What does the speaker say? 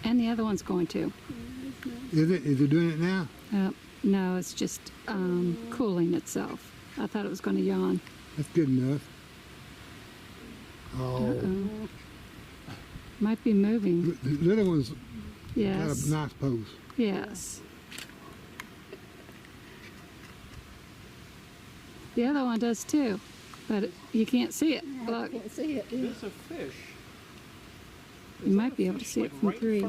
And the other one's going to. Is it? Is it doing it now? No, it's just cooling itself. I thought it was going to yawn. That's good enough. Oh. Uh-oh. Might be moving. The little one's Yes. got a nice pose. Yes. The other one does too, but you can't see it. Look, I can't see it. There's a fish. you might be able to see it from 3.